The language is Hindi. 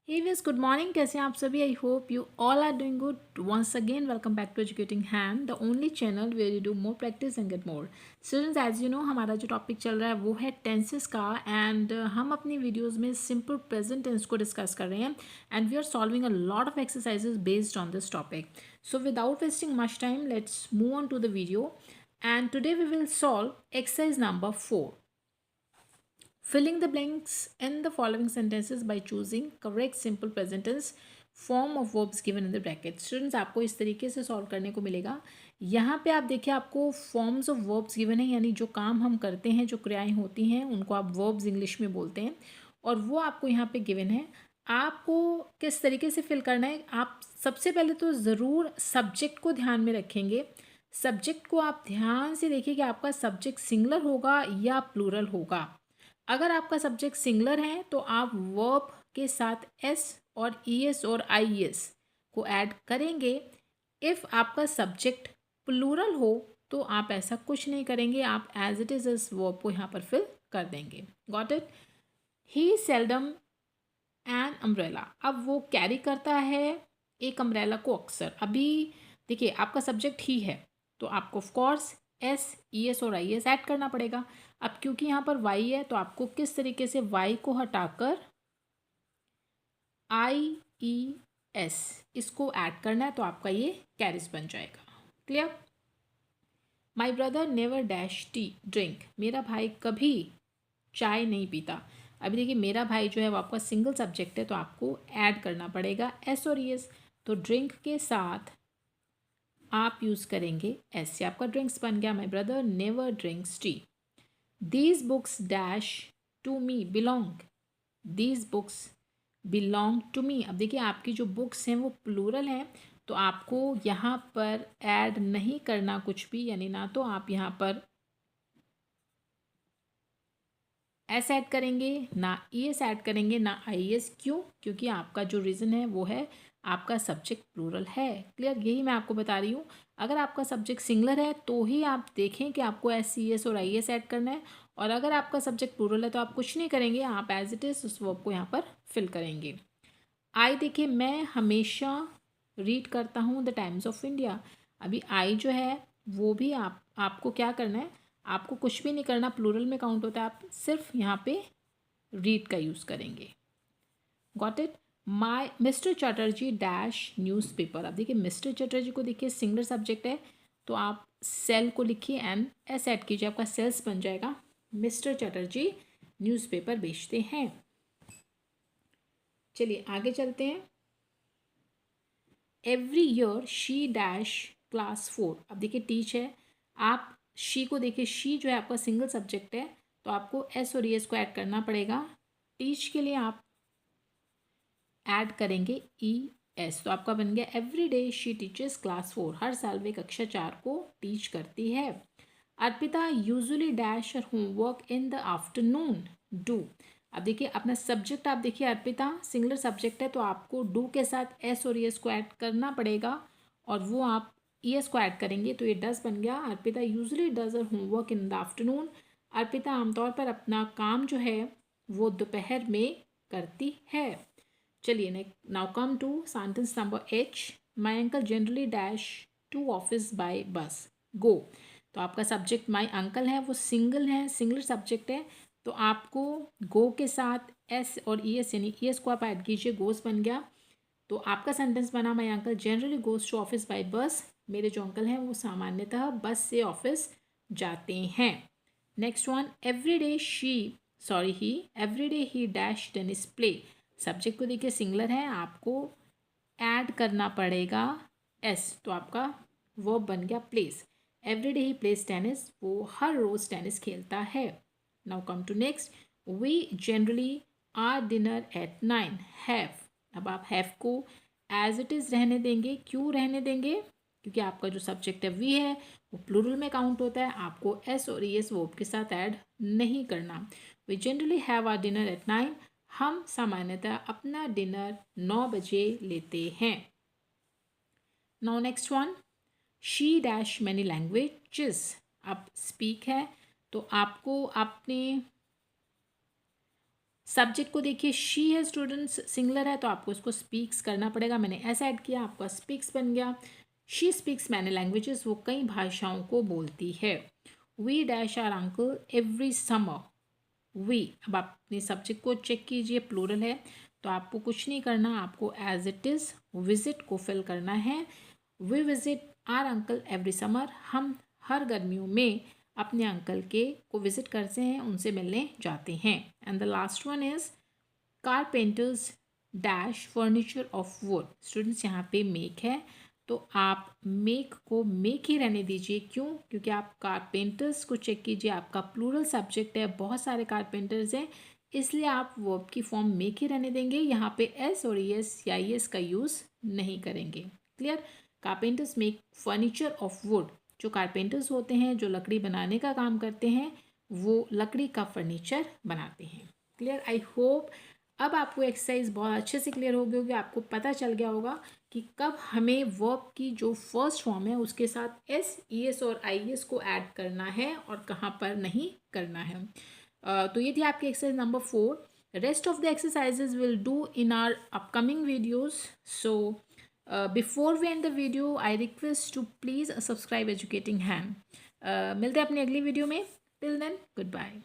हे वियर्स, गुड मॉर्निंग। कैसे हैं आप सभी? I hope you all are doing good. Once again welcome back to educating hand, the only channel where you do more practice and get more. Students, as you know हमारा जो टॉपिक चल रहा है वो है टेंसेस का, एंड हम अपनी वीडियोस में सिंपल प्रेजेंट टेंस को डिस्कस कर रहे हैं, and we are solving a lot of exercises based on this topic. So without wasting much time, let's move on to the video. And today we will solve exercise number 4. Filling the blanks in the following sentences by choosing correct simple present tense form of verbs given in the bracket. Students, आपको इस तरीके से सॉल्व करने को मिलेगा. यहाँ पे आप देखिए, आपको फॉर्म्स ऑफ वर्ब्स गिवन है, यानी जो काम हम करते हैं, जो क्रियाएं होती हैं, उनको आप वर्ब्स इंग्लिश में बोलते हैं, और वो आपको यहाँ पे गिवन है. आपको किस तरीके से फिल करना है? आप सबसे पहले तो ज़रूर सब्जेक्ट को ध्यान में रखेंगे. सब्जेक्ट को आप ध्यान से देखिए कि आपका सब्जेक्ट सिंगुलर होगा या प्लूरल होगा. अगर आपका सब्जेक्ट सिंगुलर है तो आप वर्ब के साथ एस और ईएस और आईएस को ऐड करेंगे. इफ़ आपका सब्जेक्ट प्लूरल हो तो आप ऐसा कुछ नहीं करेंगे, आप एज इट इज़ इस वर्ब को यहाँ पर फिल कर देंगे. Got it? He seldom an umbrella. अब वो कैरी करता है एक अम्ब्रेला को अक्सर. अभी देखिए, आपका सब्जेक्ट ही है तो आपको of course S, E S और आई एस ऐड करना पड़ेगा. अब क्योंकि यहाँ पर वाई है तो आपको किस तरीके से वाई को हटाकर आई ई एस इसको ऐड करना है, तो आपका ये कैरिस बन जाएगा. क्लियर? माई brother never dash T drink. मेरा भाई कभी चाय नहीं पीता. अभी देखिए, मेरा भाई जो है वो आपका सिंगल सब्जेक्ट है तो आपको ऐड करना पड़ेगा एस और ई एस. तो ड्रिंक के साथ आप यूज़ करेंगे एस से, आपका ड्रिंक्स बन गया. My brother never drinks tea. These books dash to me belong. These books belong to me. अब देखिए, आपकी जो बुक्स हैं वो प्लूरल हैं तो आपको यहाँ पर ऐड नहीं करना कुछ भी, यानी ना तो आप यहाँ पर एस ऐड करेंगे, ना ई एस ऐड करेंगे, ना आई एस. क्यों? क्योंकि आपका जो रीज़न है वो है आपका सब्जेक्ट प्लूरल है. क्लियर? यही मैं आपको बता रही हूँ. अगर आपका सब्जेक्ट सिंगुलर है तो ही आप देखें कि आपको एस, सी एस और आई एस ऐड करना है, और अगर आपका सब्जेक्ट प्लूरल है तो आप कुछ नहीं करेंगे, आप एज इट इज़ उस वर्ब को यहाँ पर फिल करेंगे. आई देखिए, मैं हमेशा रीड करता हूँ द टाइम्स ऑफ इंडिया. अभी आई जो है वो भी आपको क्या करना है, आपको कुछ भी नहीं करना, प्लूरल में काउंट होता है. आप सिर्फ यहाँ पे रीड का यूज़ करेंगे. Got it? My mister Chatterjee dash newspaper. अब देखिए, मिस्टर चटर्जी को देखिए सिंगलर सब्जेक्ट है तो आप सेल को लिखिए एंड एस ऐड कीजिए, आपका सेल्स बन जाएगा. मिस्टर चटर्जी न्यूज़पेपर बेचते हैं. चलिए आगे चलते हैं. Every year she dash class 4. अब देखिए, टीच है, आप शी को देखिए, शी जो है आपका सिंगल सब्जेक्ट है तो आपको एस और ई एस को ऐड करना पड़ेगा. टीच के लिए आप ऐड करेंगे ई एस, तो आपका बन गया every day she teaches class 4. हर साल वे कक्षा 4 को टीच करती है. Arpita usually dash her homework in the afternoon. Do. अब देखिए, अपना सब्जेक्ट आप देखिए, अर्पिता सिंगुलर सब्जेक्ट है तो आपको डू के साथ एस और ई एस को ऐड करना पड़ेगा, और वो आप ई एस को ऐड करेंगे तो ये डज बन गया. Arpita usually does her homework in the afternoon. Arpita आमतौर पर अपना काम जो है वो दोपहर में करती है. चलिए now come to sentence number H. My uncle generally dash to office by bus. Go. तो आपका सब्जेक्ट माई अंकल है वो सिंगल है, सिंगलर सब्जेक्ट है, तो आपको गो के साथ एस और ई एस, यानी ई एस को आप ऐड कीजिए, गोस बन गया. तो आपका सेंटेंस बना, my uncle generally goes to office by bus. मेरे जो अंकल हैं वो सामान्यतः बस से ऑफिस जाते हैं. नेक्स्ट वन, एवरी डे ही एवरी डे ही डैश टेनिस प्ले. सब्जेक्ट को देखिए सिंगलर है, आपको ऐड करना पड़ेगा एस, तो आपका वर्ब बन गया plays. Every day he plays tennis. वो हर रोज़ टेनिस खेलता है. Now come to next. We generally our dinner at 9. Have. अब आप हैव को एज इट इज़ रहने देंगे. क्यों रहने देंगे? क्योंकि आपका जो सब्जेक्ट है वी है वो प्लूरल में काउंट होता है, आपको एस और ई एस वर्ब के साथ ऐड नहीं करना. We generally have our dinner at 9. हम सामान्यतः अपना डिनर 9 बजे लेते हैं. Now next one, she dash many languages. अब स्पीक है तो आपको अपने सब्जेक्ट को देखिए शी है स्टूडेंट्स, सिंगुलर है तो आपको इसको स्पीक्स करना पड़ेगा। मैंने ऐसा ऐड किया, आपका स्पीक्स बन गया। शी स्पीक्स मैनी लैंग्वेजेस, वो कई भाषाओं को बोलती है। We dash our uncle every summer. We, अब आप अपने सब्जेक्ट को चेक कीजिए, प्लूरल है तो आपको कुछ नहीं करना, आपको एज इट इज़ विजिट को फिल करना है। We visit our uncle every summer, हम हर गर्मियों में अपने अंकल के को विजिट करते हैं, उनसे मिलने जाते हैं। And the last one is carpenters dash furniture of would. Students यहाँ पे मेक है तो आप मेक को मेक ही रहने दीजिए। क्यों? क्योंकि आप कारपेंटर्स को चेक कीजिए, आपका प्लूरल सब्जेक्ट है, बहुत सारे कारपेंटर्स हैं, इसलिए आप वर्ब की फॉर्म मेक ही रहने देंगे। यहाँ पे एस और एस या एस का यूज़ नहीं करेंगे। Clear? Carpenters make furniture of would. जो कारपेंटर्स होते हैं, जो लकड़ी बनाने का काम करते हैं, वो लकड़ी का फर्नीचर बनाते हैं। क्लियर? आई होप अब आपको एक्सरसाइज बहुत अच्छे से क्लियर हो गई होगी, आपको पता चल गया होगा कि कब हमें वर्ब की जो फर्स्ट फॉर्म है उसके साथ एस, ई एस और आई एस को ऐड करना है और कहाँ पर नहीं करना है। तो ये थी आपकी exercise number 4। Rest of the exercises will do in our upcoming videos. So before we end the video I request to please subscribe educating hand. मिलते हैं अपनी अगली वीडियो में। Till then good bye.